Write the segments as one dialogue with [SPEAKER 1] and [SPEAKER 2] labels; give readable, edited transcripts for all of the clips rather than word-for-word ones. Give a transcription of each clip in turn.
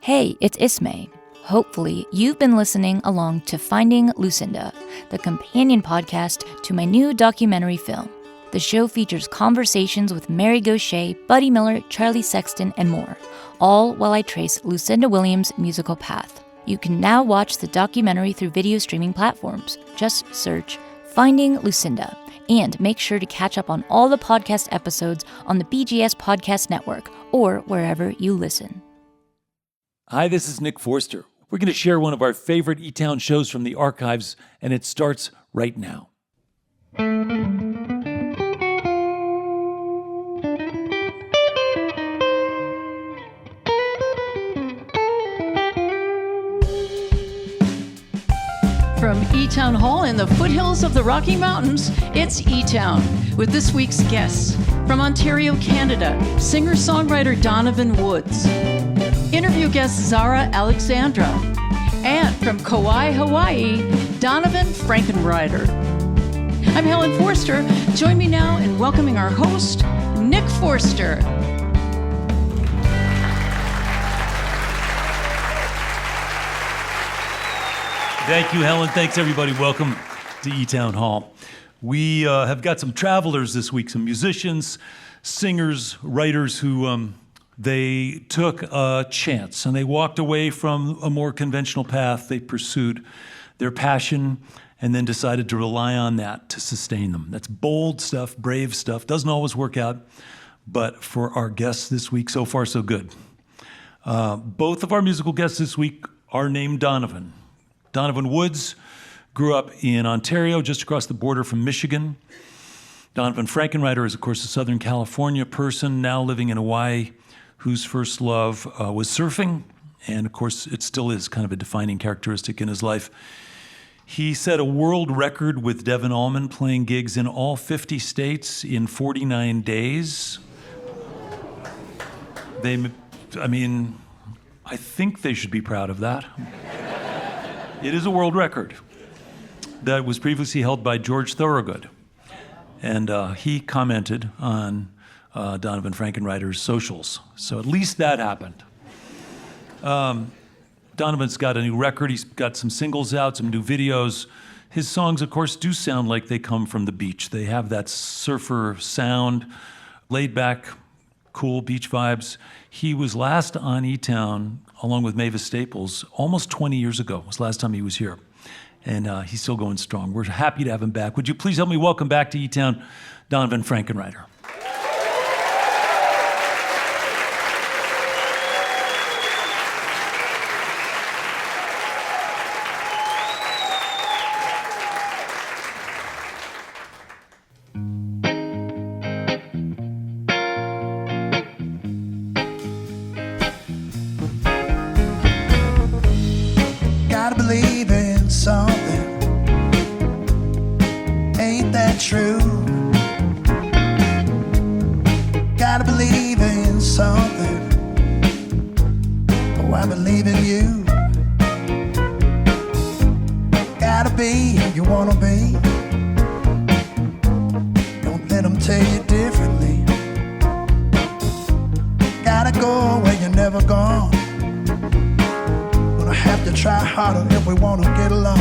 [SPEAKER 1] Hey, it's Ismay. Hopefully, you've been listening along to Finding Lucinda, the companion podcast to my new documentary film. The show features conversations with Mary Gaucher, Buddy Miller, Charlie Sexton, and more, all while I trace Lucinda Williams' musical path. You can now watch the documentary through video streaming platforms. Just search Finding Lucinda, and make sure to catch up on all the podcast episodes on the BGS Podcast Network or wherever you listen.
[SPEAKER 2] Hi, this is Nick Forster. We're going to share one of our favorite eTown shows from the archives, and it starts right now.
[SPEAKER 3] From eTown Hall in the foothills of the Rocky Mountains, it's eTown with this week's guests. From Ontario, Canada, singer-songwriter Donovan Woods. Interview guest Zara Alexandra. And from Kauai, Hawaii, Donavon Frankenreiter. I'm Helen Forster. Join me now in welcoming our host, Nick Forster.
[SPEAKER 2] Thank you, Helen. Thanks, everybody. Welcome to eTown Hall. We have got some travelers this week, some musicians, singers, writers who they took a chance and they walked away from a more conventional path. They pursued their passion and then decided to rely on that to sustain them. That's bold stuff, brave stuff. Doesn't always work out, but for our guests this week, so far so good. Both of our musical guests this week are named Donovan. Donovan Woods grew up in Ontario, just across the border from Michigan. Donavon Frankenreiter is, of course, a Southern California person, now living in Hawaii, whose first love was surfing. And, of course, it still is kind of a defining characteristic in his life. He set a world record with Devin Allman, playing gigs in all 50 states in 49 days. I think they should be proud of that. It is a world record that was previously held by George Thorogood. And he commented on Donavon Frankenreiter's socials. So at least that happened. Donovan's got a new record. He's got some singles out, some new videos. His songs, of course, do sound like they come from the beach. They have that surfer sound, laid back, cool beach vibes. He was last on eTown along with Mavis Staples almost 20 years ago. Was the last time he was here. And he's still going strong. We're happy to have him back. Would you please help me welcome back to eTown, Donavon Frankenreiter.
[SPEAKER 4] Gotta believe in something, ain't that true? Gotta believe in something, oh I believe in you. Gotta be who you wanna be, don't let them tell you differently. Gotta go where you're never gone, have to try harder if we want to get along.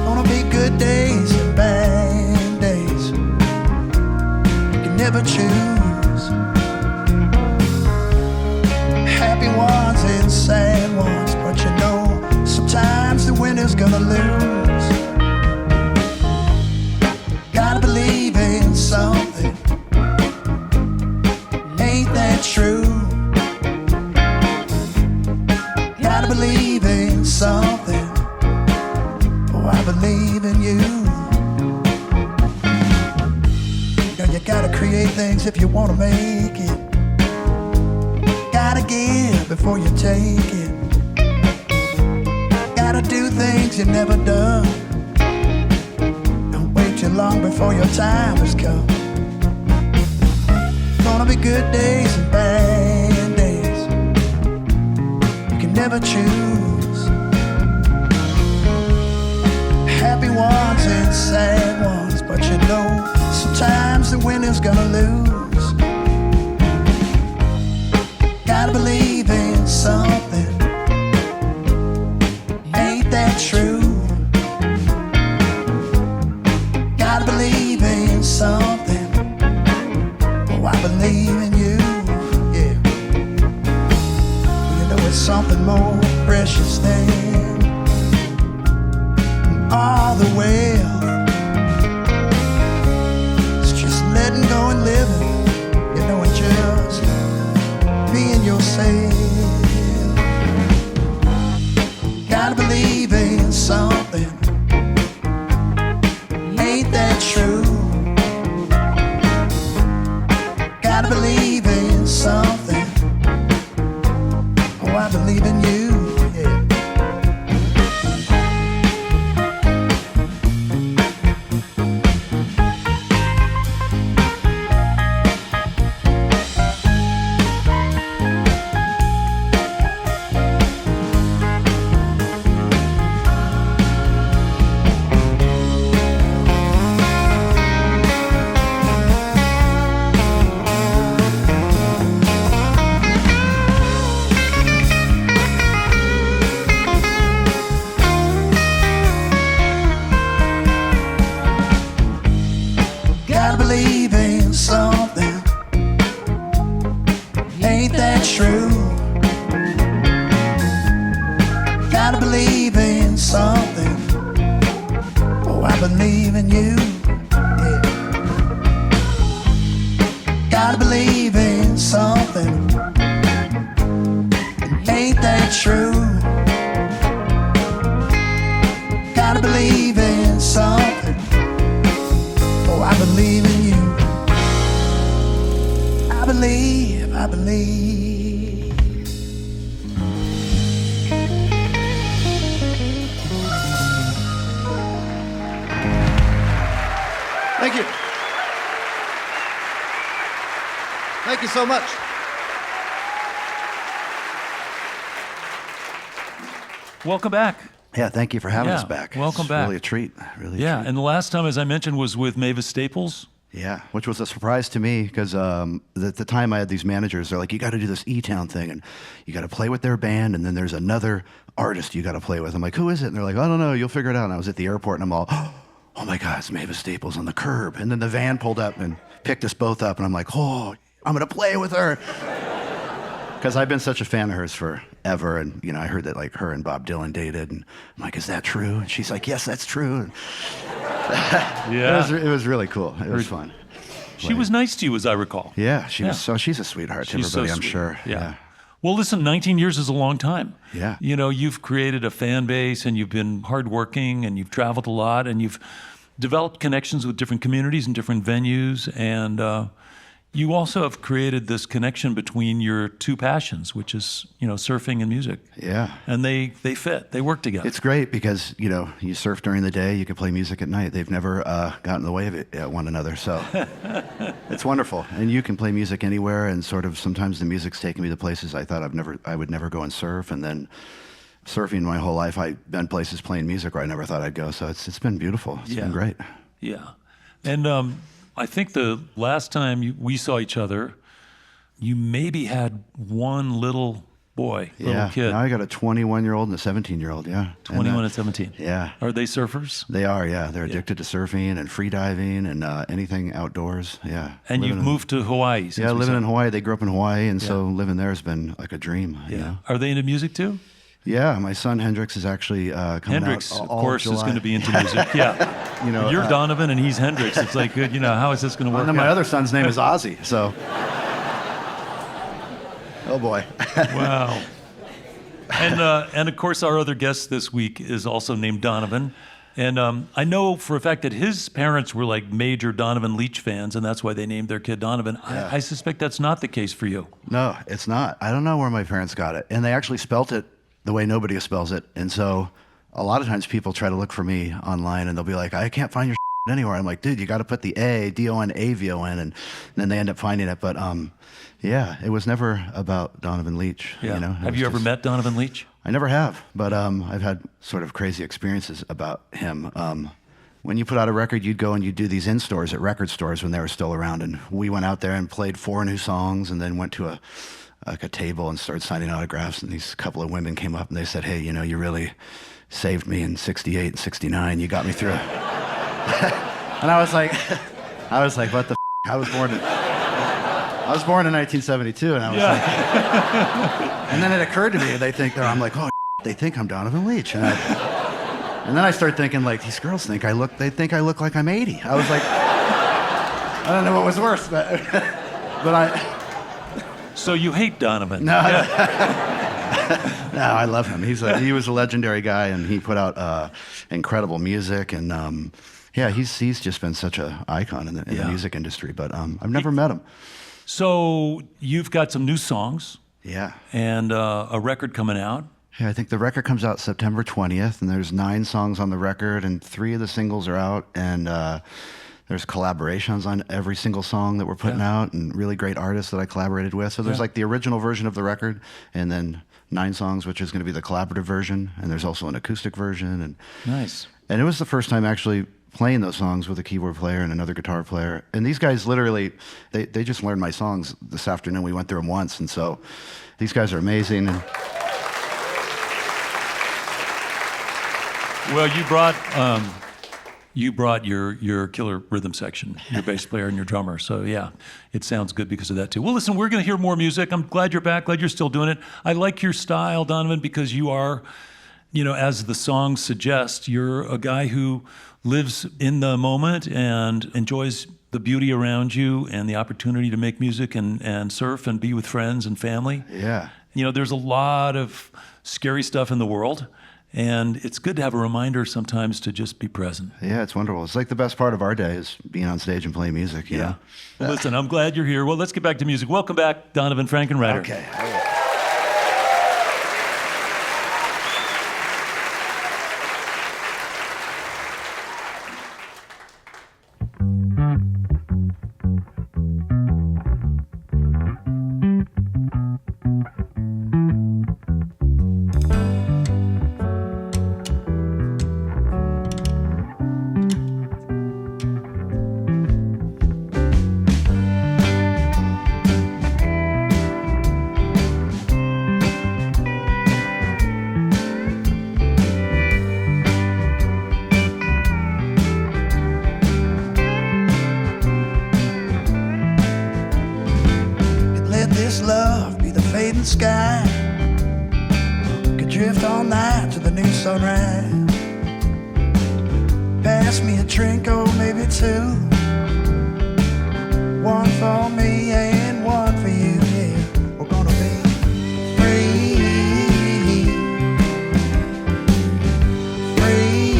[SPEAKER 4] Gonna be good days and bad days, you can never choose. Happy ones and sad ones, but you know sometimes the winner's gonna lose. Gotta believe in something, ain't that true? Gotta believe in something, oh I believe in you. You gotta create things if you wanna make it. Gotta give before you take it. Gotta do things you never done. Don't wait too long before your time has come. Gonna be good days and bad days, never choose. Happy ones and sad ones, but you know sometimes the winner's gonna lose. Gotta believe in in something. Ain't that true? Gotta believe in something. Oh, I believe in you. Yeah. You know it's something more precious than all the wealth. It's just letting go and living. You know, and just being yourself. Gotta believe in something. Ain't that true? Gotta believe in something. Oh, I believe in you. Yeah. Gotta believe in something. Ain't that true? Gotta believe in something. Oh, I believe in you. Yeah. Gotta believe in something. Ain't that true? Gotta believe in something. Oh, I believe in you. I believe, I believe.
[SPEAKER 5] Thank you. Thank you so much.
[SPEAKER 2] Welcome back.
[SPEAKER 5] Yeah, thank you for having
[SPEAKER 2] Yeah,
[SPEAKER 5] us back.
[SPEAKER 2] welcome
[SPEAKER 5] It's
[SPEAKER 2] back.
[SPEAKER 5] Really a treat. Really a
[SPEAKER 2] Yeah,
[SPEAKER 5] treat.
[SPEAKER 2] and the last time, as I mentioned, was with Mavis Staples.
[SPEAKER 5] Yeah, which was a surprise to me because at the time I had these managers. They're like, you got to do this eTown thing, and you got to play with their band, and then there's another artist you got to play with. I'm like, who is it? And they're like, I don't know. You'll figure it out. And I was at the airport, and I'm all, oh my God, it's Mavis Staples on the curb. And then the van pulled up and picked us both up, and I'm like, oh, I'm gonna play with her. Because I've been such a fan of hers forever, and you know, I heard that like her and Bob Dylan dated, and I'm like, is that true? And she's like, yes, that's true. And
[SPEAKER 2] Yeah.
[SPEAKER 5] it was really cool. It was fun.
[SPEAKER 2] She was nice to you, as I recall.
[SPEAKER 5] Yeah, she
[SPEAKER 2] Yeah.
[SPEAKER 5] was. So she's a sweetheart to
[SPEAKER 2] She's so
[SPEAKER 5] everybody, I'm
[SPEAKER 2] sweet.
[SPEAKER 5] sure.
[SPEAKER 2] Yeah. Well, listen, 19 years is a long time.
[SPEAKER 5] Yeah.
[SPEAKER 2] You know, you've created a fan base, and you've been hardworking, and you've traveled a lot, and you've developed connections with different communities and different venues, and you also have created this connection between your two passions, which is, you know, surfing and music.
[SPEAKER 5] Yeah.
[SPEAKER 2] And they fit. They work together.
[SPEAKER 5] It's great because, you know, you surf during the day, you can play music at night. They've never gotten in the way of it one another, so it's wonderful. And you can play music anywhere, and sort of sometimes the music's taken me to places I thought I would never go and surf, and then surfing my whole life, I've been places playing music where I never thought I'd go, so it's been beautiful. It's been great.
[SPEAKER 2] Yeah. And I think the last time we saw each other, you maybe had one little boy, little kid.
[SPEAKER 5] Now I got a 21-year-old and a 17-year-old, yeah.
[SPEAKER 2] 21 and 17.
[SPEAKER 5] Yeah.
[SPEAKER 2] Are they surfers?
[SPEAKER 5] They are, yeah. They're addicted to surfing and free diving and anything outdoors, yeah.
[SPEAKER 2] And you've moved to Hawaii since
[SPEAKER 5] Yeah,
[SPEAKER 2] we
[SPEAKER 5] living
[SPEAKER 2] saw-
[SPEAKER 5] in Hawaii. They grew up in Hawaii, and so living there has been like a dream, you know?
[SPEAKER 2] Are they into music too?
[SPEAKER 5] Yeah, my son Hendrix is actually coming
[SPEAKER 2] Hendrix,
[SPEAKER 5] out
[SPEAKER 2] of
[SPEAKER 5] all
[SPEAKER 2] course, is
[SPEAKER 5] July.
[SPEAKER 2] going to be into music. Yeah.
[SPEAKER 5] You know,
[SPEAKER 2] You're Donovan and he's Hendrix. It's like, good, you know, how is this going to work
[SPEAKER 5] And then my
[SPEAKER 2] out?
[SPEAKER 5] other son's name is Ozzy, so. Oh boy.
[SPEAKER 2] Wow. And of course, our other guest this week is also named Donovan. And I know for a fact that his parents were like major Donovan Leitch fans, and that's why they named their kid Donovan.
[SPEAKER 5] Yeah.
[SPEAKER 2] I suspect that's not the case for you.
[SPEAKER 5] No, it's not. I don't know where my parents got it. And they actually spelt it the way nobody spells it. And so a lot of times people try to look for me online, and they'll be like, I can't find your anywhere. I'm like, dude, you got to put the A, D-O-N-A-V-O-N, and then they end up finding it. But yeah, it was never about Donovan Leitch.
[SPEAKER 2] Yeah.
[SPEAKER 5] You know?
[SPEAKER 2] Have you ever met Donovan Leitch?
[SPEAKER 5] I never have, but I've had sort of crazy experiences about him. When you put out a record, you'd go and you'd do these in-stores at record stores when they were still around, and we went out there and played 4 new songs, and then went to like a table and started signing autographs. And these couple of women came up and they said, "Hey, you know, you really saved me in '68 and '69. You got me through it." And I was like, what the? I was born in 1972, and I was like, and then it occurred to me, I'm like, oh, they think I'm Donovan Leitch. And then I started thinking, like, these girls think they think I look like I'm 80. I was like, I don't know what was worse, but
[SPEAKER 2] So you hate Donovan?
[SPEAKER 5] No, no, I love him. He was a legendary guy, and he put out incredible music, and yeah, he's just been such an icon in the music industry. But I've never met him.
[SPEAKER 2] So you've got some new songs.
[SPEAKER 5] Yeah.
[SPEAKER 2] And a record coming out.
[SPEAKER 5] Yeah, I think the record comes out September 20th, and there's 9 songs on the record, and 3 of the singles are out, and there's collaborations on every single song that we're putting out, and really great artists that I collaborated with. So there's like the original version of the record, and then 9 songs, which is going to be the collaborative version, and there's also an acoustic version. And
[SPEAKER 2] Nice.
[SPEAKER 5] And it was the first time actually playing those songs with a keyboard player and another guitar player. And these guys literally, they just learned my songs this afternoon. We went through them once, and so these guys are amazing. And
[SPEAKER 2] well, you brought your killer rhythm section, your bass player and your drummer. So yeah, it sounds good because of that too. Well, listen, we're going to hear more music. I'm glad you're back. Glad you're still doing it. I like your style, Donovan, because you are, you know, as the song suggests, you're a guy who lives in the moment and enjoys the beauty around you and the opportunity to make music and surf and be with friends and family.
[SPEAKER 5] yeah.
[SPEAKER 2] You know, there's a lot of scary stuff in the world, and it's good to have a reminder sometimes to just be present.
[SPEAKER 5] Yeah, it's wonderful. It's like the best part of our day is being on stage and playing music, you know?
[SPEAKER 2] Well, listen, I'm glad you're here. Well, let's get back to music. Welcome back, Donavon Frankenreiter.
[SPEAKER 5] Okay.
[SPEAKER 4] This love be the fading sky, could drift all night to the new sunrise. Pass me a drink, or maybe 2, one for me and one for you. Yeah, we're gonna be free, free, free.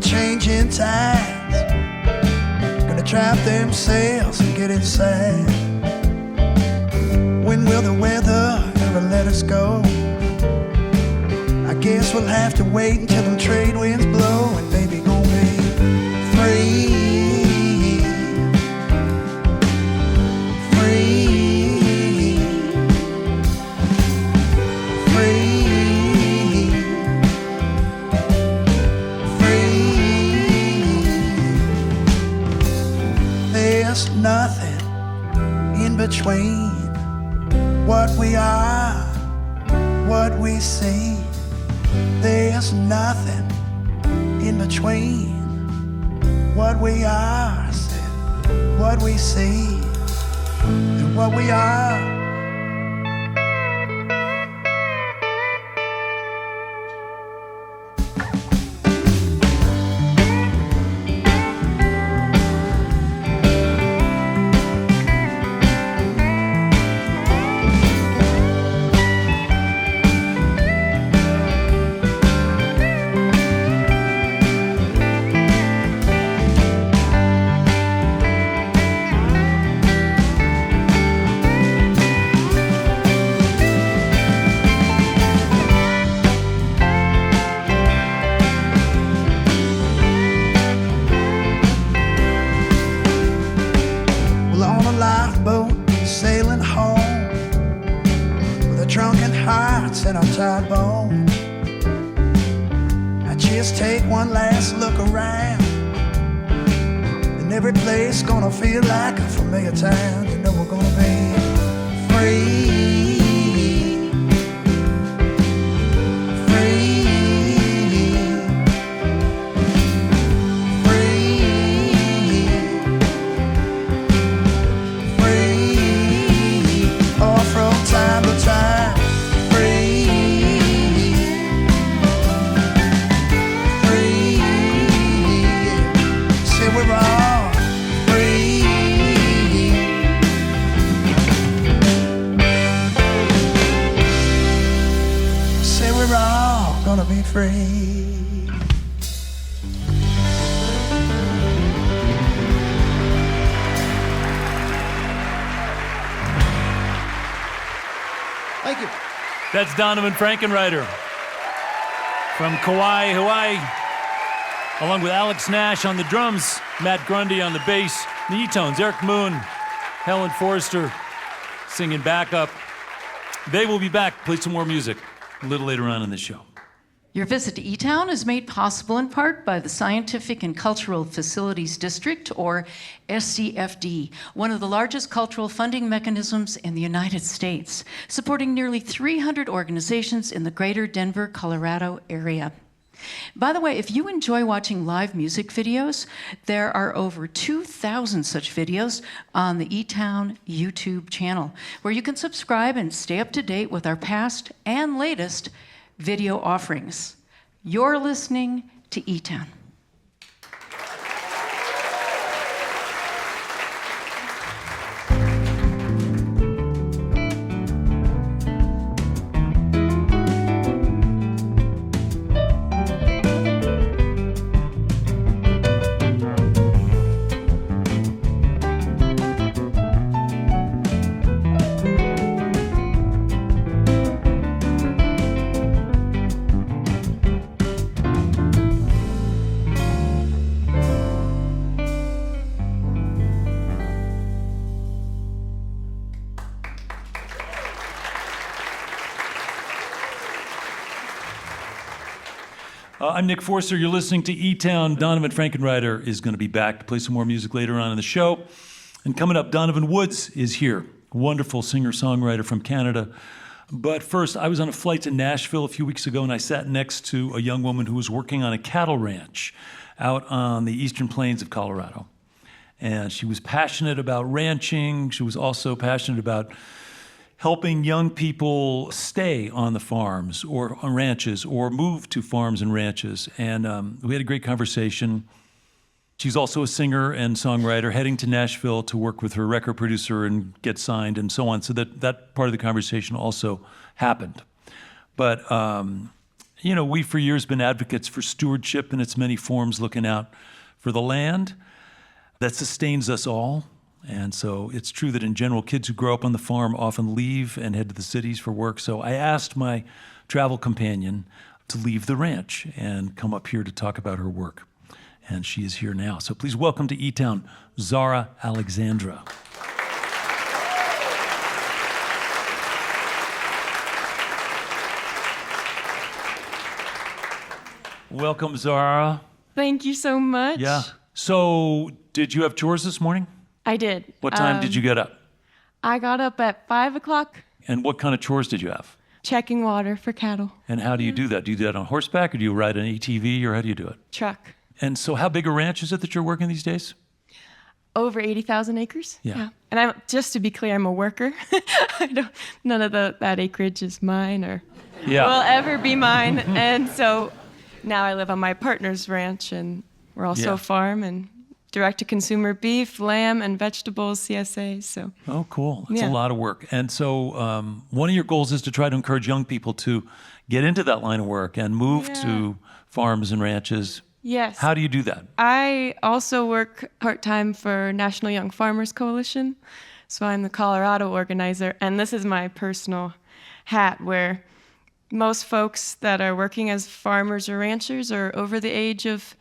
[SPEAKER 4] Changing tides, gonna trap themselves and get inside. When will the weather ever let us go? I guess we'll have to wait until them trade winds blow, and baby gon' be free, free, free. There's nothing in between what we are, what we see. There's nothing in between what we are, what we see, and what we are. the drunken hearts and untied bones. I just take one last look around, and every place gonna feel like a familiar town. You know we're gonna be free. Be free.
[SPEAKER 5] Thank you.
[SPEAKER 2] That's Donavon Frankenreiter from Kauai, Hawaii, along with Alex Nash on the drums, Matt Grundy on the bass, the eTones, Eric Moon, Helen Forrester singing backup. They will be back to play some more music a little later on in the show.
[SPEAKER 3] Your visit to eTown is made possible in part by the Scientific and Cultural Facilities District, or SCFD, one of the largest cultural funding mechanisms in the United States, supporting nearly 300 organizations in the greater Denver, Colorado area. By the way, if you enjoy watching live music videos, there are over 2,000 such videos on the eTown YouTube channel, where you can subscribe and stay up to date with our past and latest video offerings. You're listening to eTown.
[SPEAKER 2] I'm Nick Forster. You're listening to eTown. Donavon Frankenreiter is going to be back to play some more music later on in the show. And coming up, Donovan Woods is here, wonderful singer-songwriter from Canada. But first, I was on a flight to Nashville a few weeks ago, and I sat next to a young woman who was working on a cattle ranch out on the eastern plains of Colorado. And she was passionate about ranching. She was also passionate about helping young people stay on the farms or on ranches or move to farms and ranches. And we had a great conversation. She's also a singer and songwriter, heading to Nashville to work with her record producer and get signed and so on. So that part of the conversation also happened. But, we for years been advocates for stewardship in its many forms, looking out for the land that sustains us all. And so it's true that in general, kids who grow up on the farm often leave and head to the cities for work. So I asked my travel companion to leave the ranch and come up here to talk about her work. And she is here now. So please welcome to eTown, Zara Alexandra. Welcome, Zara.
[SPEAKER 6] Thank you so much.
[SPEAKER 2] Yeah. So did you have chores this morning?
[SPEAKER 6] I did.
[SPEAKER 2] What time did you get up?
[SPEAKER 6] I got up at 5 o'clock.
[SPEAKER 2] And what kind of chores did you have?
[SPEAKER 6] Checking water for cattle.
[SPEAKER 2] And how do you do that? Do you do that on horseback, or do you ride an ATV, or how do you do it?
[SPEAKER 6] Truck.
[SPEAKER 2] And so how big a ranch is it that you're working these days?
[SPEAKER 6] Over 80,000 acres.
[SPEAKER 2] Yeah.
[SPEAKER 6] And just to be clear, I'm a worker. None of that acreage is mine or will ever be mine. And so now I live on my partner's ranch, and we're also a farm and direct-to-consumer beef, lamb, and vegetables, CSA. So.
[SPEAKER 2] Oh, cool. It's a lot of work. And so one of your goals is to try to encourage young people to get into that line of work and move to farms and ranches.
[SPEAKER 6] Yes.
[SPEAKER 2] How do you do that?
[SPEAKER 6] I also work part-time for National Young Farmers Coalition. So I'm the Colorado organizer. And this is my personal hat, where most folks that are working as farmers or ranchers are over the age of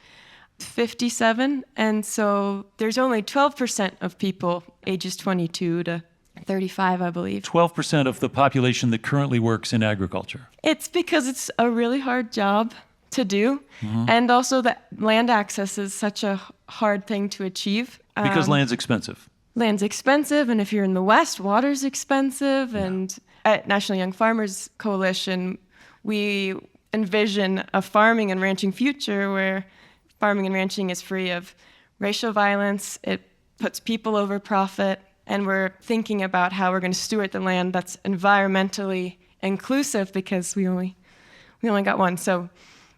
[SPEAKER 6] 57, and so there's only 12% of people ages 22 to 35, I believe.
[SPEAKER 2] 12% of the population that currently works in agriculture.
[SPEAKER 6] It's because it's a really hard job to do. And also that land access is such a hard thing to achieve.
[SPEAKER 2] Because land's expensive.
[SPEAKER 6] Land's expensive, and if you're in the West, water's expensive. And at National Young Farmers Coalition, we envision a farming and ranching future where farming and ranching is free of racial violence, it puts people over profit, and we're thinking about how we're going to steward the land that's environmentally inclusive because we only got one. So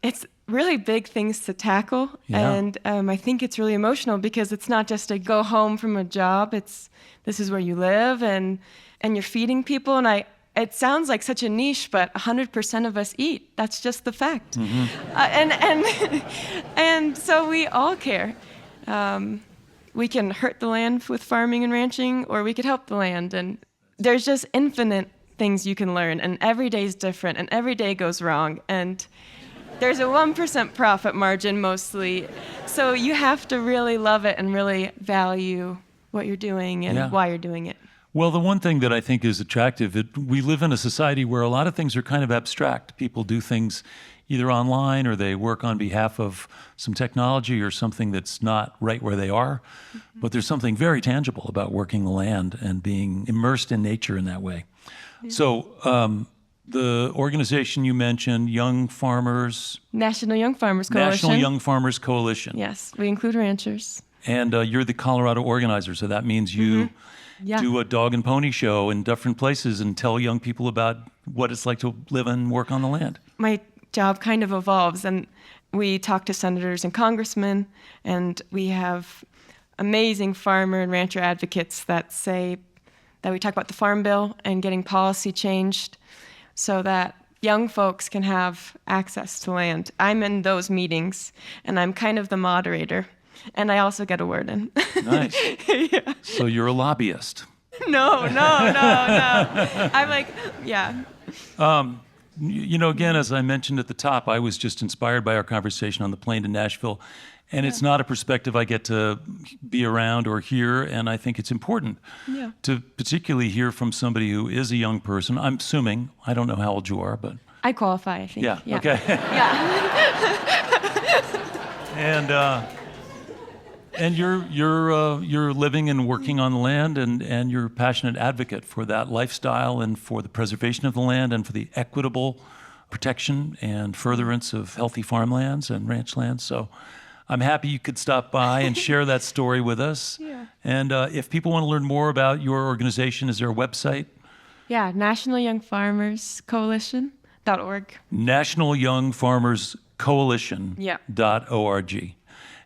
[SPEAKER 6] it's really big things to tackle, and I think it's really emotional because it's not just a go home from a job. This is where you live, and you're feeding people. And it sounds like such a niche, but 100% of us eat. That's just the fact. And so we all care. We can hurt the land with farming and ranching, or we could help the land. And there's just infinite things you can learn, and every day is different, and every day goes wrong. And there's a 1% profit margin mostly. So you have to really love it and really value what you're doing and why you're doing it.
[SPEAKER 2] Well, the one thing that I think is attractive, we live in a society where a lot of things are kind of abstract. People do things either online or they work on behalf of some technology or something that's not right where they are. But there's something very tangible about working the land and being immersed in nature in that way. So the organization you mentioned, Young Farmers...
[SPEAKER 6] National Young Farmers Coalition.
[SPEAKER 2] National Young Farmers Coalition.
[SPEAKER 6] Yes, we include ranchers.
[SPEAKER 2] And you're the Colorado organizer, so that means you do a dog and pony show in different places and tell young people about what it's like to live and work on the land.
[SPEAKER 6] My job kind of evolves, and we talk to senators and congressmen, and we have amazing farmer and rancher advocates that say that we talk about the Farm Bill and getting policy changed so that young folks can have access to land. I'm in those meetings, and I'm kind of the moderator, and I also get a word in.
[SPEAKER 2] Nice. So you're a lobbyist.
[SPEAKER 6] No. I'm like,
[SPEAKER 2] You know, again, as I mentioned at the top, I was just inspired by our conversation on the plane to Nashville. And it's not a perspective I get to be around or hear. And I think it's important to particularly hear from somebody who is a young person. I'm assuming, I don't know how old you are, but...
[SPEAKER 6] I qualify, I think.
[SPEAKER 2] Yeah. Okay. And you're living and working on the land, and you're a passionate advocate for that lifestyle and for the preservation of the land and for the equitable protection and furtherance of healthy farmlands and ranch lands. So I'm happy you could stop by and share that story with us.
[SPEAKER 6] Yeah.
[SPEAKER 2] And if people want to learn more about your organization, is there a website?
[SPEAKER 6] Yeah, National Young Farmers Coalition.org.
[SPEAKER 2] National Young Farmers Coalition.org.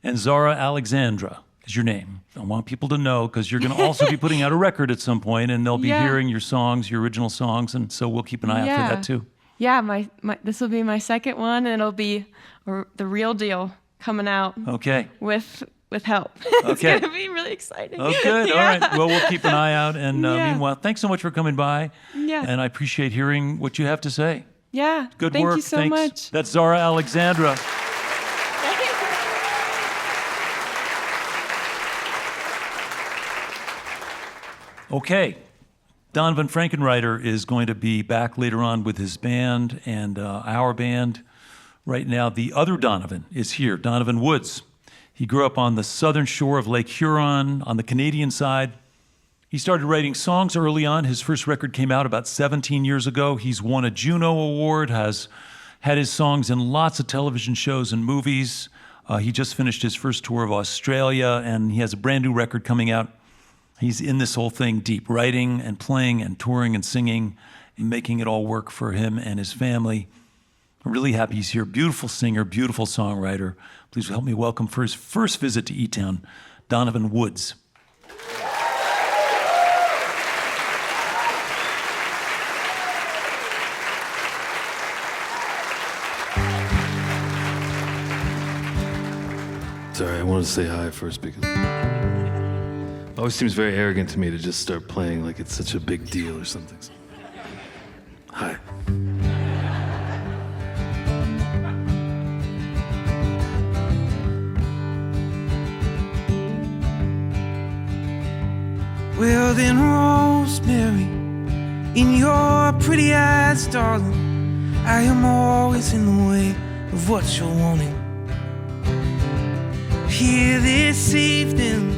[SPEAKER 2] And Zara Alexandra is your name. I want people to know because you're going to also be putting out a record at some point, and they'll be hearing your songs, your original songs, and so we'll keep an eye out for that too.
[SPEAKER 6] Yeah, this will be my second one, and it'll be the real deal coming out.
[SPEAKER 2] Okay.
[SPEAKER 6] With help. It's going to be really exciting.
[SPEAKER 2] Oh, good. All right. Well, we'll keep an eye out. And meanwhile, thanks so much for coming by.
[SPEAKER 6] Yeah.
[SPEAKER 2] And I appreciate hearing what you have to say.
[SPEAKER 6] Yeah.
[SPEAKER 2] Good
[SPEAKER 6] Thank
[SPEAKER 2] work.
[SPEAKER 6] you so
[SPEAKER 2] Thanks.
[SPEAKER 6] much.
[SPEAKER 2] That's Zara Alexandra. Okay. Donavon Frankenreiter is going to be back later on with his band and our band. Right now, the other Donovan is here, Donovan Woods. He grew up on the southern shore of Lake Huron on the Canadian side. He started writing songs early on. His first record came out about 17 years ago. He's won a Juno Award, has had his songs in lots of television shows and movies. He just finished his first tour of Australia, and he has a brand new record coming out. He's in this whole thing deep, writing and playing and touring and singing and making it all work for him and his family. I'm really happy he's here. Beautiful singer, beautiful songwriter. Please help me welcome for his first visit to eTown, Donovan Woods.
[SPEAKER 7] Sorry, I wanted to say hi first because it always seems very arrogant to me to just start playing like it's such a big deal or something. So, hi.
[SPEAKER 8] Well, then roll rosemary in your pretty eyes, darling. I am always in the way of what you're wanting. Here this evening,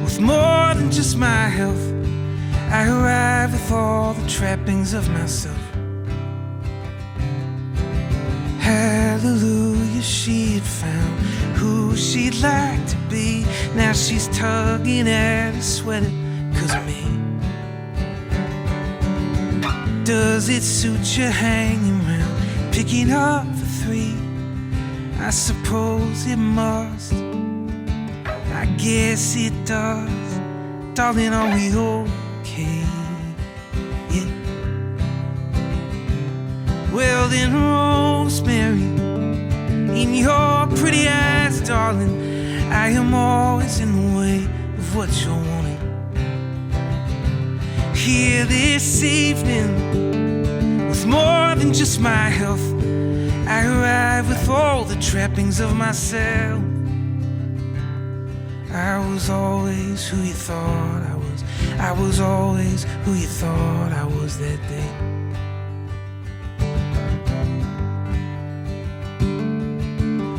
[SPEAKER 8] with more than just my health, I arrive with all the trappings of myself. Hallelujah, she had found who she'd like to be. Now she's tugging at a sweater 'cause of me. Does it suit you hanging round, picking up for three? I suppose it must. I guess it does. Darling, are we okay? Yeah. Well then, rosemary in your pretty eyes, darling, I am always in the way of what you're wanting. Here this evening, with more than just my health, I arrive with all the trappings of myself. I was always who you thought I was. I was always who you thought I was that day.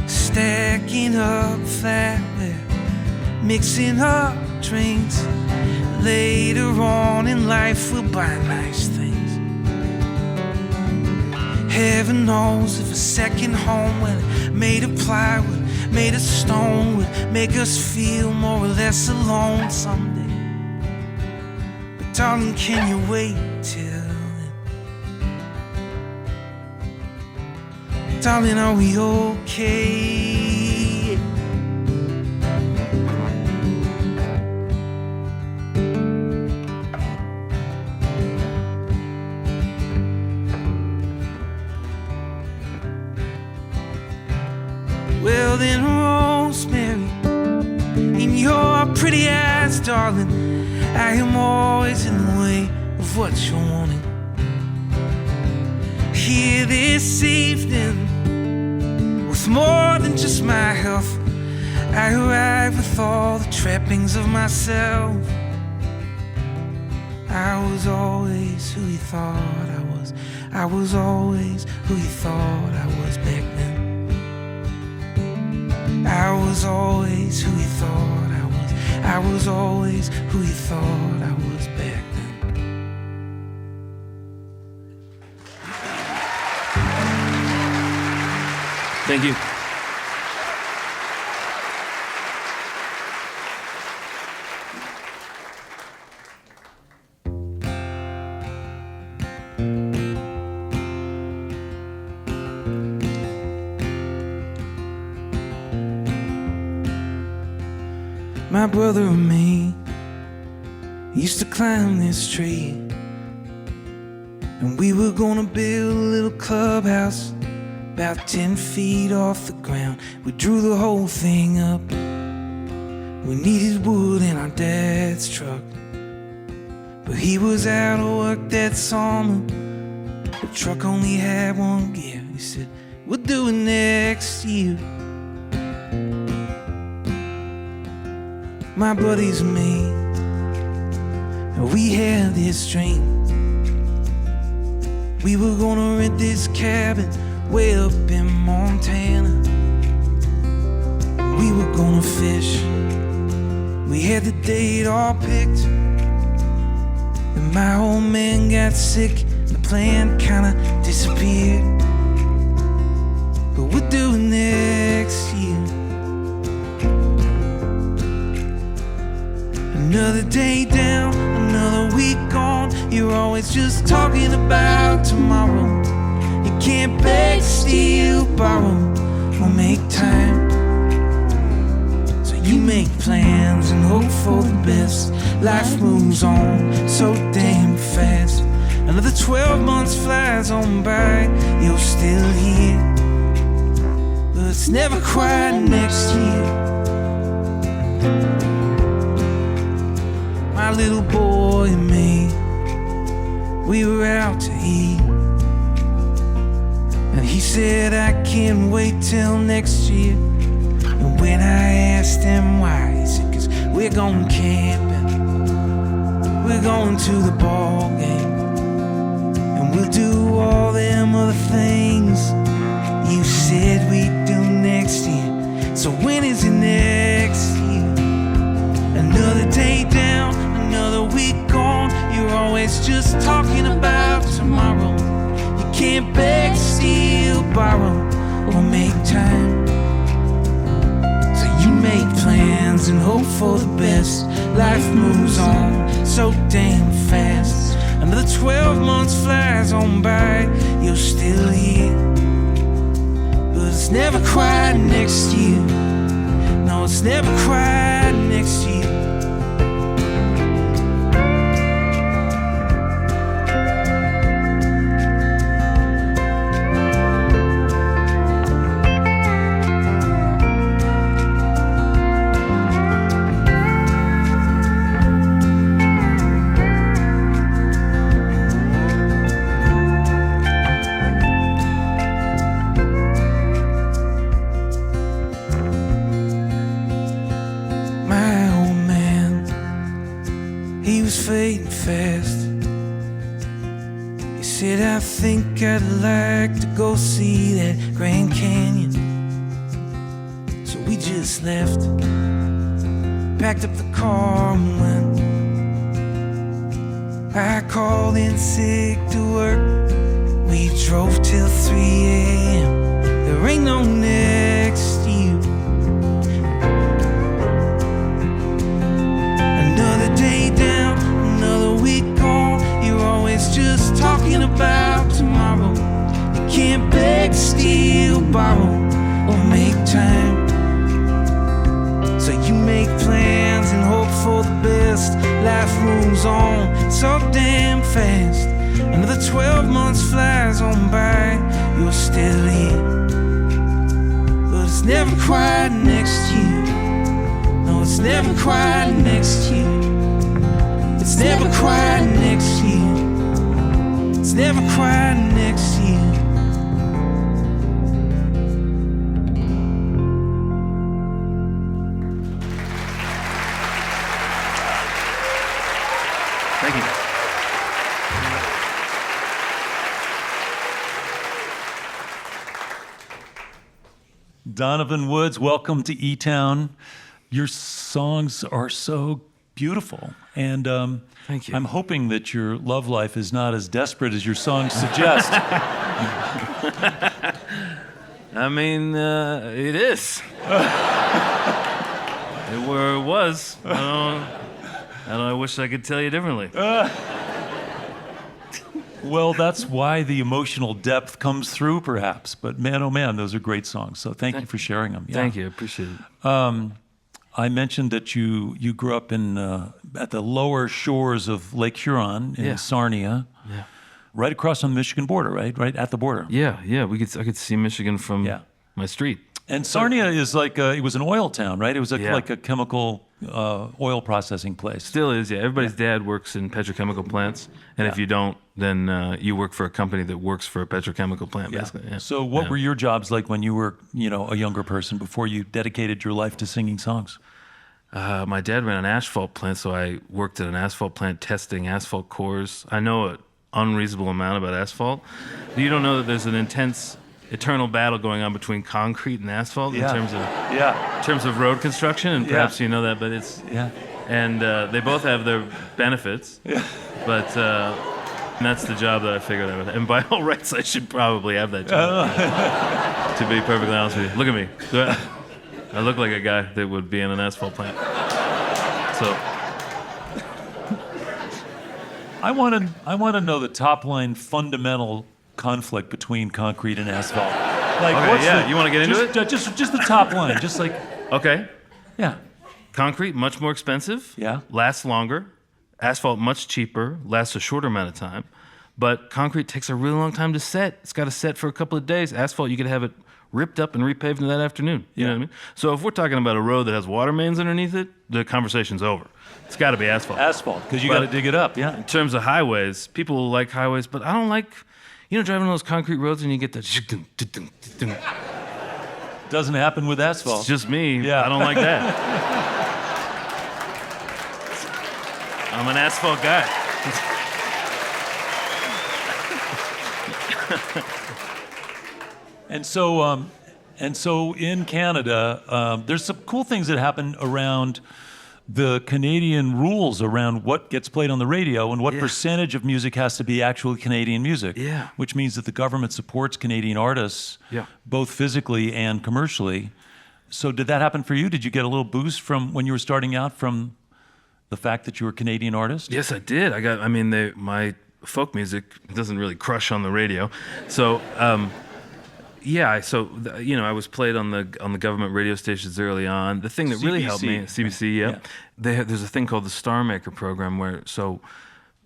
[SPEAKER 8] Stacking up flatware, mixing up drinks. Later on in life we'll buy nice things. Heaven knows if a second home, well, made of plywood, made of stone, would make us feel more or less alone someday. But darling, can you wait till then? Darling, are we okay? Well then, rosemary in your pretty eyes, darling, I am always in the way of what you're wanting. Here this evening, with more than just my health, I arrive with all the trappings of myself. I was always who you thought I was. I was always who you thought I was back then. I was always who you thought I was. I was always who you thought I was back then.
[SPEAKER 7] Thank you.
[SPEAKER 8] My brother and me used to climb this tree, and we were gonna build a little clubhouse about 10 feet off the ground. We drew the whole thing up. We needed wood in our dad's truck, but he was out of work that summer. The truck only had one gear. He said, we'll do it next year. My buddies and me, we had this dream. We were gonna rent this cabin way up in Montana. We were gonna fish. We had the date all picked, and my old man got sick. The plan kinda disappeared, but we'll do it next year. Another day down, another week gone. You're always just talking about tomorrow. You can't beg, steal, borrow, or make time. So you make plans and hope for the best. Life moves on so damn fast. Another 12 months flies on by. You're still here, but it's never quite next year. My little boy and me, we were out to eat, and he said, I can't wait till next year. And when I asked him why, he said, 'cause we're going camping. we're going to the ball game. And we'll do all them other things you said we'd do next year. So when is it next year? Another day down, another week gone. You're always just talking about tomorrow. You can't beg, steal, borrow, or make time. So you make plans and hope for the best. Life moves on so damn fast. Another 12 months flies on by. You're still here, but it's never quite next year. No, it's never quite next year. Fading fast. He said, I think I'd like to go see that Grand Canyon. So we just left, packed up the car and went. I called in sick to work. We drove till 3 a.m. There ain't no next year. Another day down, another week gone. You're always just talking about tomorrow. You can't beg, steal, borrow, or make time. So you make plans and hope for the best. Life moves on so damn fast. Another 12 months flies on by. You're still here, but it's never quite next year. No, it's never quite next year. It's never quite next year. It's never quite next year.
[SPEAKER 7] Thank you.
[SPEAKER 2] Donovan Woods, welcome to eTown. Your songs are so beautiful, and
[SPEAKER 7] Thank you.
[SPEAKER 2] I'm hoping that your love life is not as desperate as your songs suggest.
[SPEAKER 7] I mean, it is. It was. I wish I could tell you differently.
[SPEAKER 2] Well, that's why the emotional depth comes through, perhaps. But man, oh man, those are great songs. So thank you for sharing them. Yeah.
[SPEAKER 7] Thank you. I appreciate it.
[SPEAKER 2] I mentioned that you grew up in at the lower shores of Lake Huron in Sarnia, right across on the Michigan border, right at the border.
[SPEAKER 7] Yeah. I could see Michigan from my street.
[SPEAKER 2] And Sarnia is like it was an oil town, right? It was like a chemical oil processing place.
[SPEAKER 7] Still is, yeah. Everybody's dad works in petrochemical plants, and if you don't, then you work for a company that works for a petrochemical plant, basically. Yeah.
[SPEAKER 2] So what were your jobs like when you were, a younger person before you dedicated your life to singing songs?
[SPEAKER 7] My dad ran an asphalt plant, so I worked at an asphalt plant testing asphalt cores. I know an unreasonable amount about asphalt. You don't know that there's an intense eternal battle going on between concrete and asphalt in terms of road construction, and perhaps you know that, but it's and they both have their benefits, but that's the job that I figured out. And by all rights, I should probably have that job. To be perfectly honest with you, look at me. I look like a guy that would be in an asphalt plant. So
[SPEAKER 2] I want to know the top line fundamental conflict between concrete and asphalt. Like,
[SPEAKER 7] you want to get into it?
[SPEAKER 2] Just the top line, just like.
[SPEAKER 7] Okay.
[SPEAKER 2] Yeah.
[SPEAKER 7] Concrete, much more expensive.
[SPEAKER 2] Yeah.
[SPEAKER 7] Lasts longer. Asphalt, much cheaper. Lasts a shorter amount of time. But concrete takes a really long time to set. It's got to set for a couple of days. Asphalt, you could have it ripped up and repaved in that afternoon. You know what I mean? So if we're talking about a road that has water mains underneath it, the conversation's over. It's got to be asphalt.
[SPEAKER 2] Asphalt, because you got to dig it up,
[SPEAKER 7] In terms of highways, people like highways, but I don't like, driving on those concrete roads and you get that.
[SPEAKER 2] Doesn't happen with asphalt.
[SPEAKER 7] It's just me. Yeah. I don't like that. I'm an asphalt guy.
[SPEAKER 2] And so in Canada, there's some cool things that happen around the Canadian rules around what gets played on the radio and what percentage of music has to be actually Canadian music.
[SPEAKER 7] Yeah.
[SPEAKER 2] Which means that the government supports Canadian artists, both physically and commercially. So did that happen for you? Did you get a little boost from when you were starting out from the fact that you were a Canadian artist?
[SPEAKER 7] Yes, I did. My folk music doesn't really crush on the radio. So, I was played on the government radio stations early on. The thing that really helped me, CBC, there's a thing called the Star Maker program where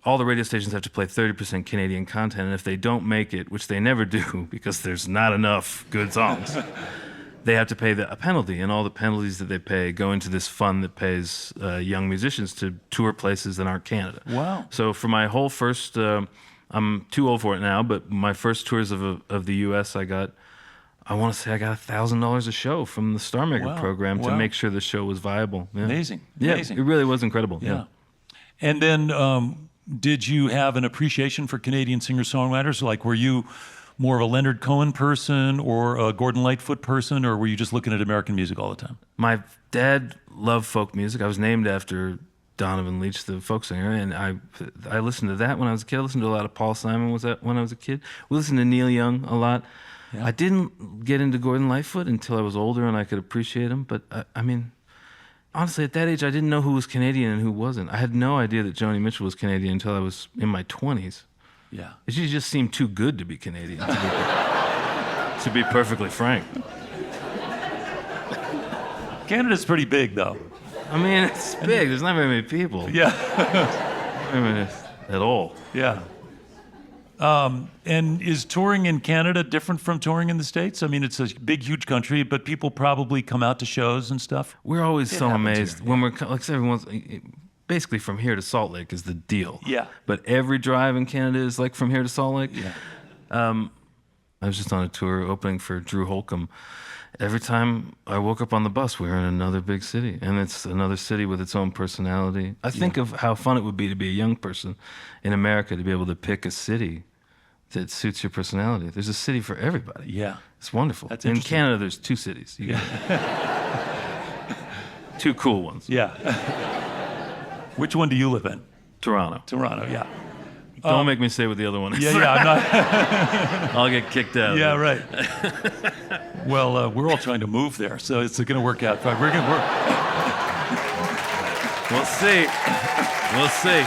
[SPEAKER 7] all the radio stations have to play 30% Canadian content, and if they don't make it, which they never do because there's not enough good songs, they have to pay a penalty, and all the penalties that they pay go into this fund that pays young musicians to tour places that aren't Canada.
[SPEAKER 2] Wow.
[SPEAKER 7] So for my whole first, I'm too old for it now, but my first tours of the U.S., I got $1,000 a show from the Star Maker program to make sure the show was viable. Yeah.
[SPEAKER 2] Amazing.
[SPEAKER 7] Yeah, it really was incredible. Yeah.
[SPEAKER 2] And then did you have an appreciation for Canadian singer-songwriters? Like, were you more of a Leonard Cohen person or a Gordon Lightfoot person, or were you just looking at American music all the time?
[SPEAKER 7] My dad loved folk music. I was named after Donovan Leitch, the folk singer, and I listened to that when I was a kid. I listened to a lot of Paul Simon when I was a kid. We listened to Neil Young a lot. Yeah. I didn't get into Gordon Lightfoot until I was older and I could appreciate him, but honestly, at that age, I didn't know who was Canadian and who wasn't. I had no idea that Joni Mitchell was Canadian until I was in my 20s.
[SPEAKER 2] Yeah.
[SPEAKER 7] She just seemed too good to be Canadian, to be perfectly frank.
[SPEAKER 2] Canada's pretty big, though.
[SPEAKER 7] It's big. There's not very many people.
[SPEAKER 2] Yeah.
[SPEAKER 7] At all.
[SPEAKER 2] Yeah. And is touring in Canada different from touring in the States? It's a big, huge country, but people probably come out to shows and stuff.
[SPEAKER 7] We're always so amazed when we're everyone's. Basically, from here to Salt Lake is the deal.
[SPEAKER 2] Yeah.
[SPEAKER 7] But every drive in Canada is like from here to Salt Lake.
[SPEAKER 2] Yeah.
[SPEAKER 7] I was just on a tour opening for Drew Holcomb. Every time I woke up on the bus, we were in another big city, and it's another city with its own personality. I think of how fun it would be to be a young person in America to be able to pick a city that suits your personality. There's a city for everybody.
[SPEAKER 2] Yeah.
[SPEAKER 7] It's wonderful.
[SPEAKER 2] That's
[SPEAKER 7] in
[SPEAKER 2] interesting.
[SPEAKER 7] Canada, there's 2 cities. Two cool ones.
[SPEAKER 2] Yeah. Which one do you live in?
[SPEAKER 7] Toronto.
[SPEAKER 2] Toronto, yeah.
[SPEAKER 7] Don't make me say what the other one is.
[SPEAKER 2] Yeah, I'm not.
[SPEAKER 7] I'll get kicked out.
[SPEAKER 2] Yeah, right. Well, we're all trying to move there, so it's going to work out. We're going to work.
[SPEAKER 7] We'll see. We'll see.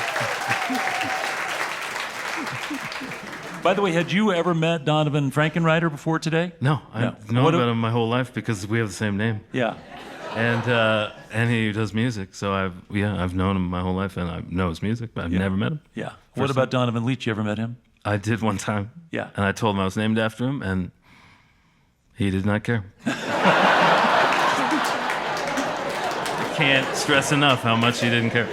[SPEAKER 2] By the way, had you ever met Donavon Frankenreiter before today?
[SPEAKER 7] No, I've known about him my whole life because we have the same name.
[SPEAKER 2] Yeah.
[SPEAKER 7] And he does music, so I've known him my whole life, and I know his music, but I've never met him.
[SPEAKER 2] Yeah. What about Donovan Leitch? You ever met him?
[SPEAKER 7] I did one time.
[SPEAKER 2] Yeah.
[SPEAKER 7] And I told him I was named after him, and he did not care. I can't stress enough how much he didn't care.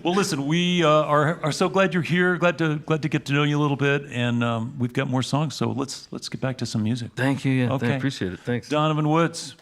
[SPEAKER 2] Well, listen, we are so glad you're here. Glad to get to know you a little bit, and we've got more songs. So let's get back to some music.
[SPEAKER 7] Thank you. Yeah,
[SPEAKER 2] Okay.
[SPEAKER 7] I appreciate it. Thanks.
[SPEAKER 2] Donovan Woods.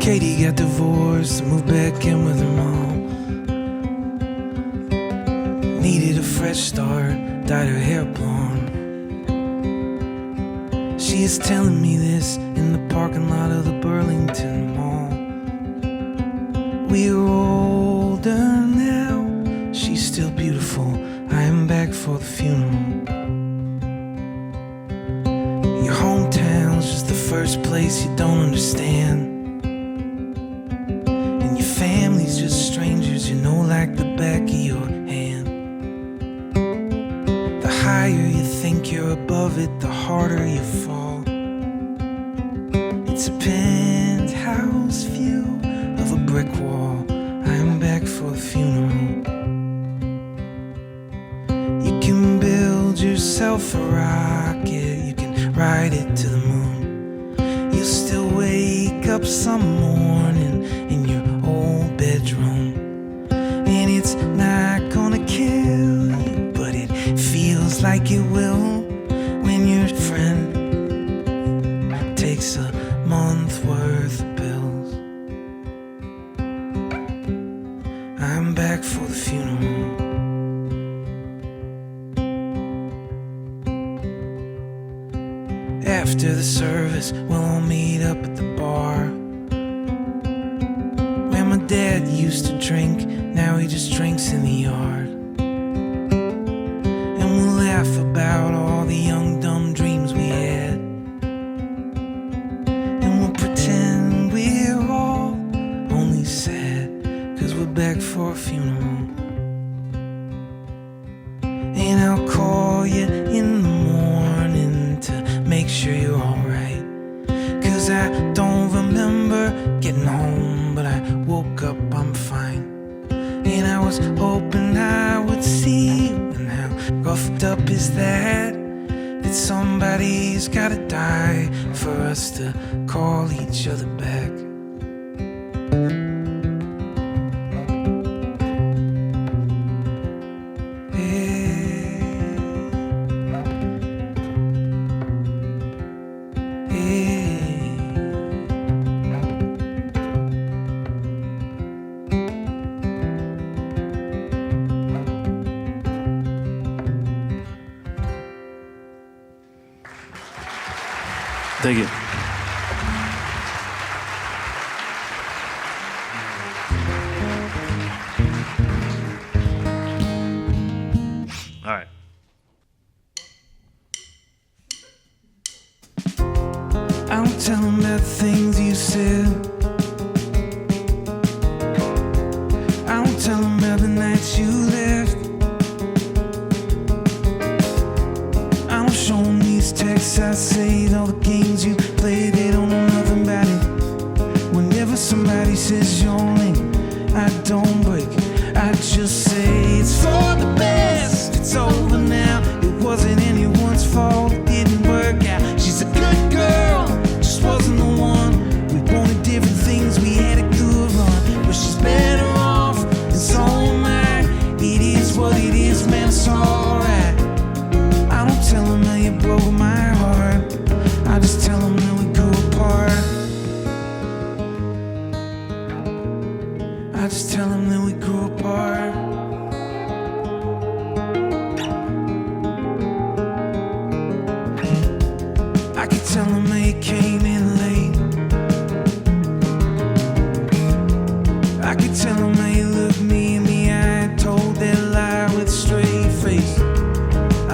[SPEAKER 8] Katie got divorced and moved back in with her mom. Needed a fresh start, dyed her hair blonde. She is telling me this in the parking lot of the Burlington Mall. We are older now, she's still beautiful. I am back for the funeral. Your hometown's just the first place you don't understand. Family's just strangers, you know, like the back of your hand. The higher you think you're above it, the harder you fall. It's a penthouse view of a brick wall. I'm back for the funeral. You can build yourself a rocket, you can ride it to the moon. You'll still wake up some morning in your old bedroom, and it's not gonna kill you, but it feels like it will when your friend takes a month worth of pills. I'm back for the funeral. After the service, we'll all meet up at the bar where my dad used to drink. Now he just drinks in the yard. And we'll laugh about all the young dumb dreams we had, and we'll pretend we're all only sad 'cause we're back for a funeral. And I'll call you in the morning to make sure you're alright, 'cause I don't remember getting home, but I woke up, I'm fine. And I was hoping I would see you, and how roughed up is that somebody's gotta die for us to call each other back.
[SPEAKER 7] Thank you. All right.
[SPEAKER 8] I don't tell them about the things you said. I don't tell them about the nights you left. I don't show them these texts I saved, all the games you play, they don't know nothing about it. Whenever somebody says your name, I don't break, I just say it's for the best. It's over now, it wasn't anyone's fault, it didn't work out. She's a good girl, just wasn't the one. We wanted different things, we had a good run, but she's better off, and so am I. It is what it is, man, it's alright. I don't tell them how you broke my heart, I just tell them that we grew apart. I just tell them that we grew apart. I could tell them that you came in late. I could tell them how you looked me in the eye, told that lie with a straight face.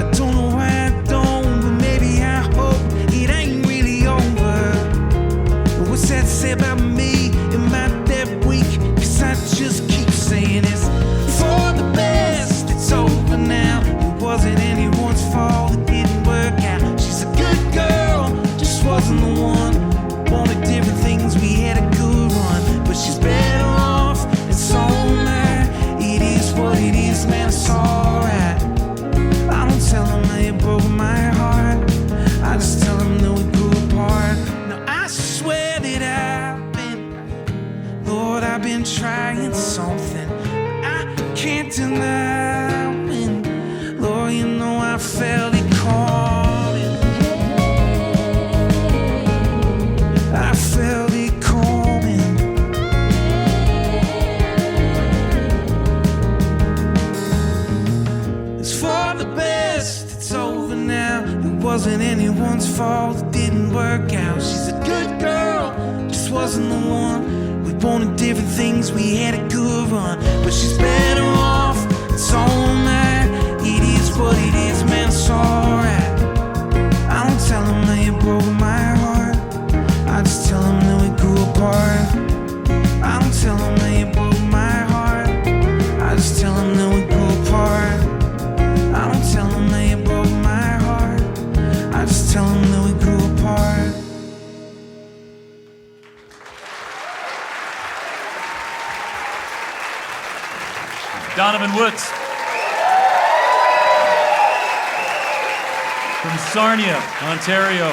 [SPEAKER 8] I don't know why I don't, but maybe I hope it ain't really over. What's that to say about me? Am I that weak? 'Cause I just keep saying it's for the best. It's over now, it wasn't anyone's fault, it didn't work out. She's a good girl, just wasn't the one. Wanted different things, we had a good run, but she's better off, and so am I. It is what it is, man, it's alright. I don't tell them that you broke my heart, I just tell them that we grew apart. Now I swear that Lord, I've been trying something I can't deny. When, Lord, you know I felt it calling, I felt it calling. It's for the best, it's over now. It wasn't anyone's fault, it didn't work out. She's a good girl, just wasn't the one. We wanted different things, we had a good run, but she's better off, and so am I. It is what it is, man, it's alright. I don't tell them that you broke my heart, I just tell them that we grew apart. I don't tell them that you broke my heart, I just tell them that we grew apart. I don't tell them that you broke my heart, I just tell them that we grew apart.
[SPEAKER 2] Donovan Woods. from Sarnia, Ontario.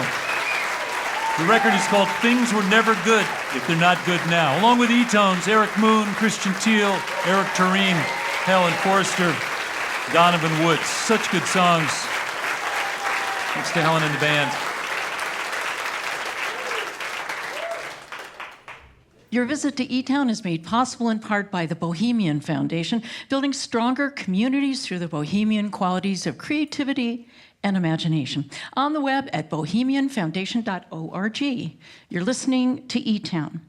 [SPEAKER 2] The record is called Things Were Never Good If They're Not Good Now. Along with eTones, Eric Moon, Christian Teal, Eric Tureen, Helen Forster, Donovan Woods. Such good songs. Thanks to Helen and the band.
[SPEAKER 3] Your visit to eTown is made possible in part by the Bohemian Foundation, building stronger communities through the Bohemian qualities of creativity and imagination. On the web at bohemianfoundation.org. You're listening to eTown.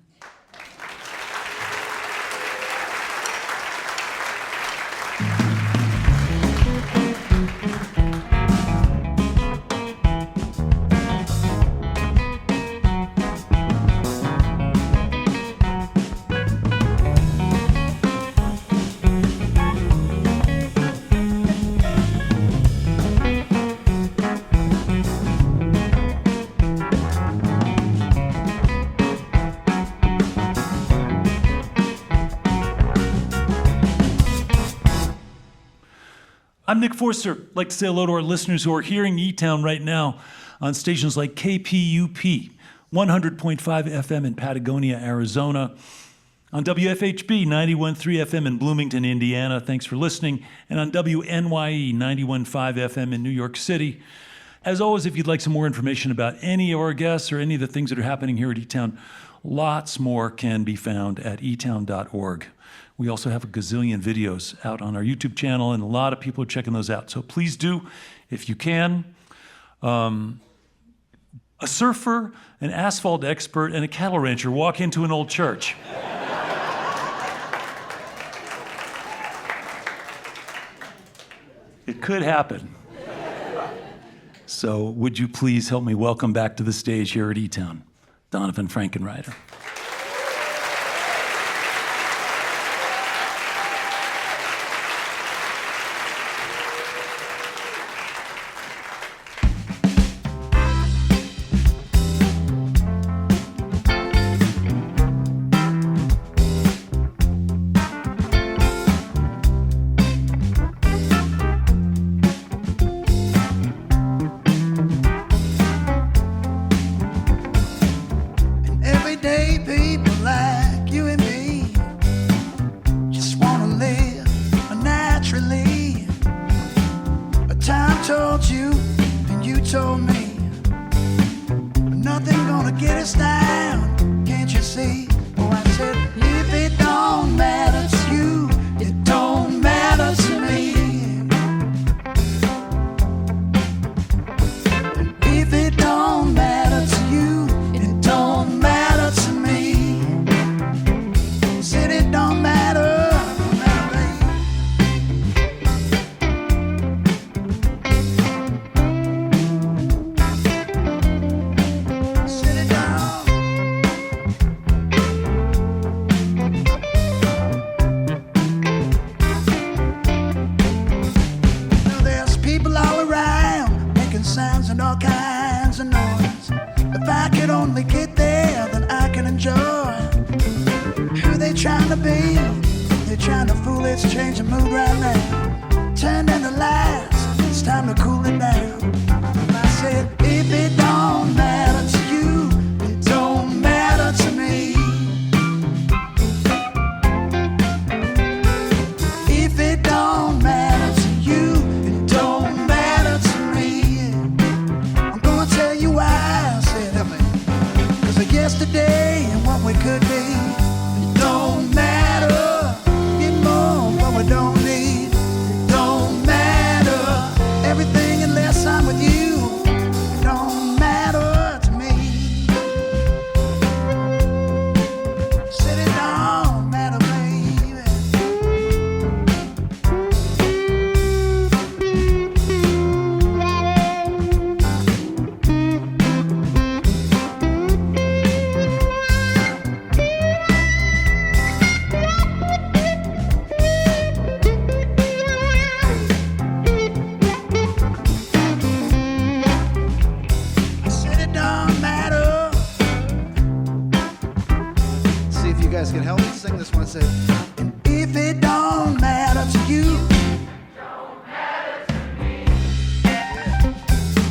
[SPEAKER 2] I'm Nick Forster. I'd like to say hello to our listeners who are hearing eTown right now on stations like KPUP, 100.5 FM in Patagonia, Arizona, on WFHB 91.3 FM in Bloomington, Indiana. Thanks for listening. And on WNYE 91.5 FM in New York City. As always, if you'd like some more information about any of our guests or any of the things that are happening here at eTown, lots more can be found at etown.org. We also have a gazillion videos out on our YouTube channel, and a lot of people are checking those out. So please do, if you can. A surfer, an asphalt expert, and a cattle rancher walk into an old church. It could happen. So would you please help me welcome back to the stage here at eTown, Donavon Frankenreiter.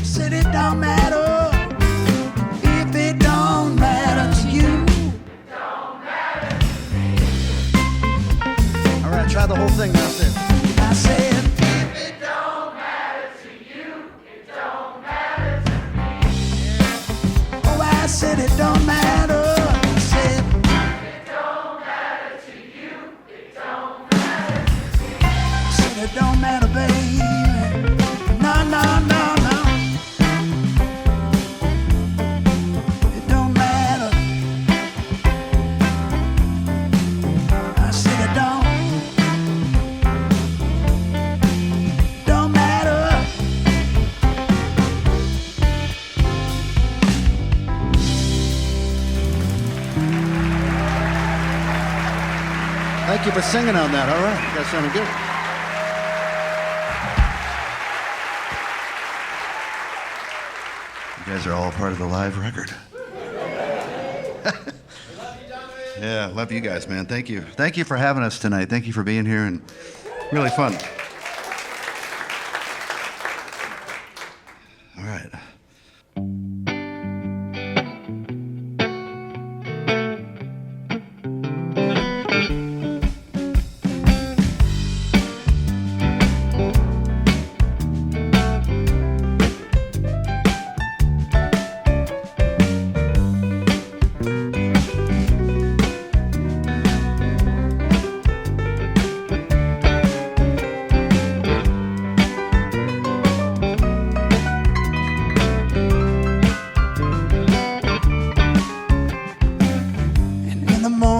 [SPEAKER 4] Say Try the whole thing now, Sid. I said,
[SPEAKER 9] If it don't matter to you, it don't matter to me.
[SPEAKER 4] oh, I said it don't matter. I said,
[SPEAKER 9] If it don't matter to you, it don't matter to me.
[SPEAKER 4] I said it don't matter, baby. No, no, no, no. It don't matter. I said it don't matter. Thank you for singing on that. All right, that sounded good.
[SPEAKER 5] You guys are all part of the live record. Yeah, love you guys, man. Thank you. Thank you for having us tonight. Thank you for being here, and really fun. All right.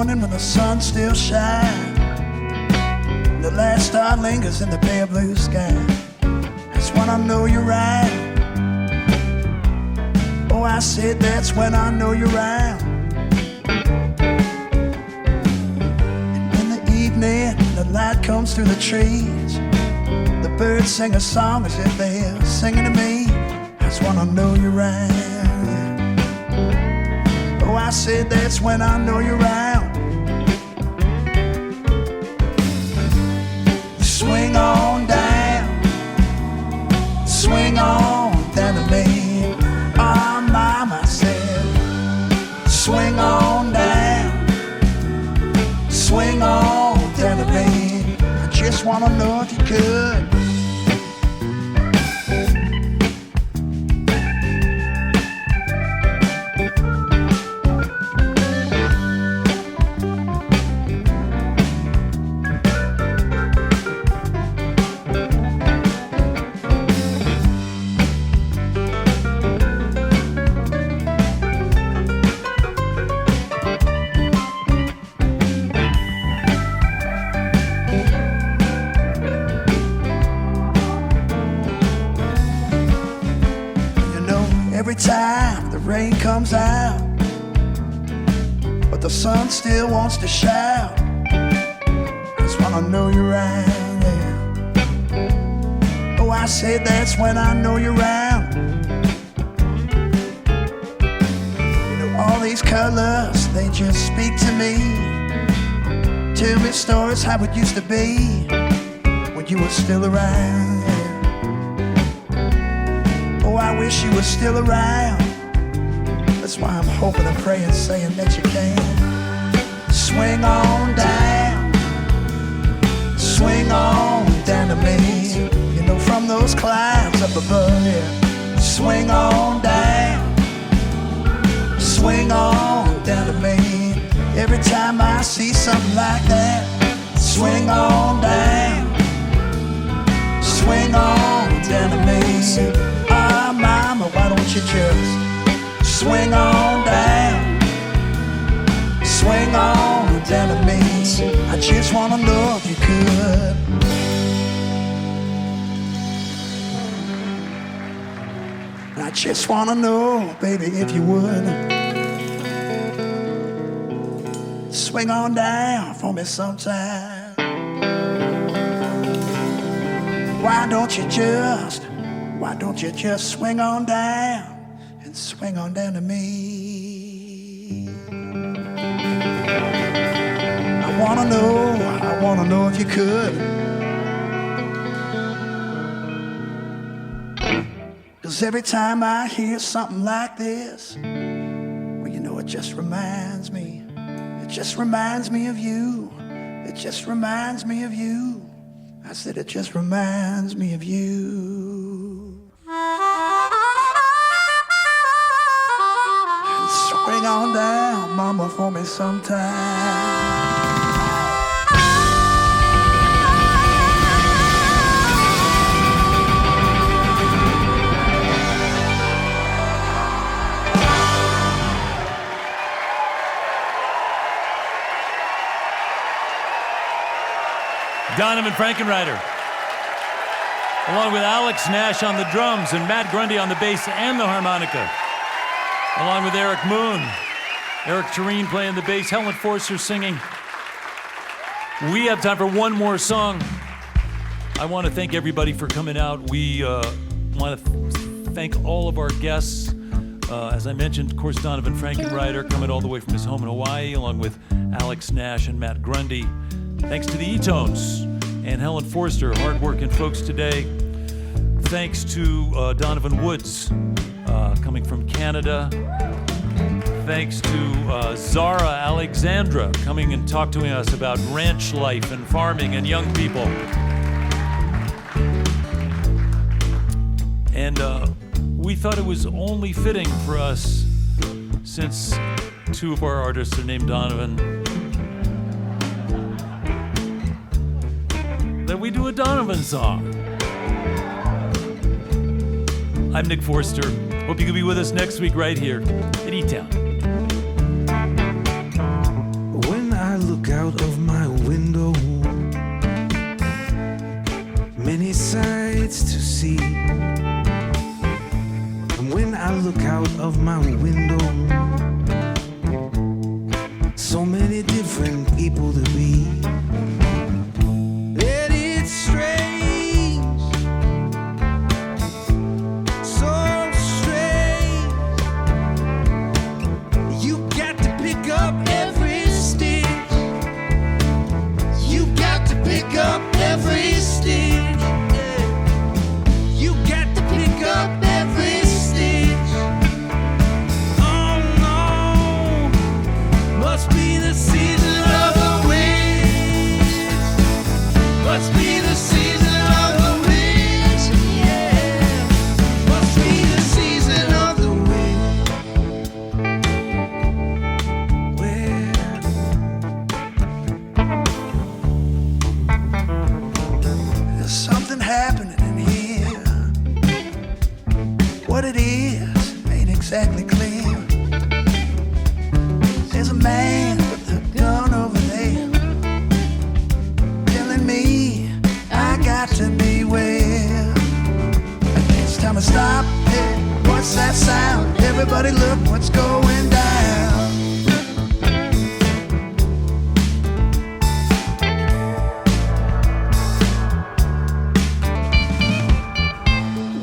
[SPEAKER 4] When the sun still shines, the last star lingers in the pale blue sky. That's when I know you're right. Oh, I said that's when I know you're right. And in the evening, the light comes through the trees. The birds sing a song as if they're singing to me. That's when I know you're right. Oh, I said that's when I know you're right. Swing on down to me. Oh, mama said, swing on down to me. I just wanna know if you could. Every time the rain comes out, but the sun still wants to shout, that's when I know you're right there. Oh, I said that's when I know you're right. You know, all these colors, they just speak to me. Tell me stories how it used to be when you were still around. Oh, I wish you were still around. That's why I'm hoping and praying, saying that you can. Swing on down to me. You know, from those clouds up above here. Swing on down to me. Every time I see something like that, swing on down to me. Ah, mama, why don't you just swing on down to me. I just wanna know if you could. I just wanna know, baby, if you would. Swing on down for me sometime. Why don't you just swing on down and swing on down to me? I wanna know if you could. 'Cause every time I hear something like this, well, you know, it just reminds me of you. It just reminds me of you. I said it just reminds me of you. And swing on down, mama, for me sometime.
[SPEAKER 2] Donavon Frankenreiter, along with Alex Nash on the drums and Matt Grundy on the bass and the harmonica, along with Eric Moon, Eric Tureen playing the bass, Helen Forster singing. We have time for one more song. I want to thank everybody for coming out. We want to thank all of our guests. As I mentioned, of course, Donavon Frankenreiter coming all the way from his home in Hawaii, along with Alex Nash and Matt Grundy. Thanks to the eTones and Helen Forster, hard-working folks today. Thanks to Donovan Woods, coming from Canada. Thanks to Zara Alexandra, coming and talking to us about ranch life and farming and young people. And we thought it was only fitting for us, since two of our artists are named Donovan, that we do a Donovan song. I'm Nick Forster. Hope you can be with us next week right here at eTown.
[SPEAKER 8] When I look out of my window, many sights to see. And when I look out of my window, so many different people to be.
[SPEAKER 4] What it is ain't exactly clear. There's a man with a gun over there telling me I got to beware. It's time to stop. Hey, what's that sound? Everybody look what's going down.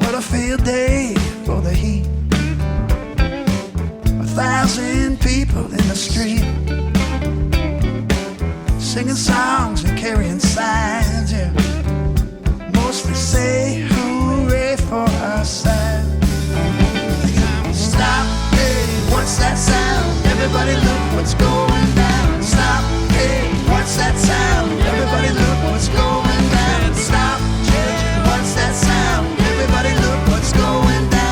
[SPEAKER 4] What a field day for the heat. 1,000 people in the street, singing songs and carrying signs, yeah. Mostly say hooray for our side. Stop, hey, what's that sound? Everybody look what's going down. Stop, hey, what's that sound? Everybody look what's going down. Stop, hey, what's that sound? Everybody look what's going down.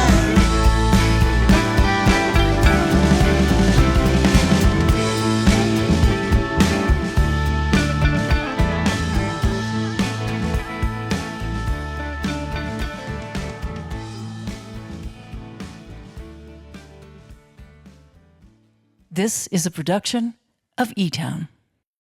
[SPEAKER 3] This is a production of eTown.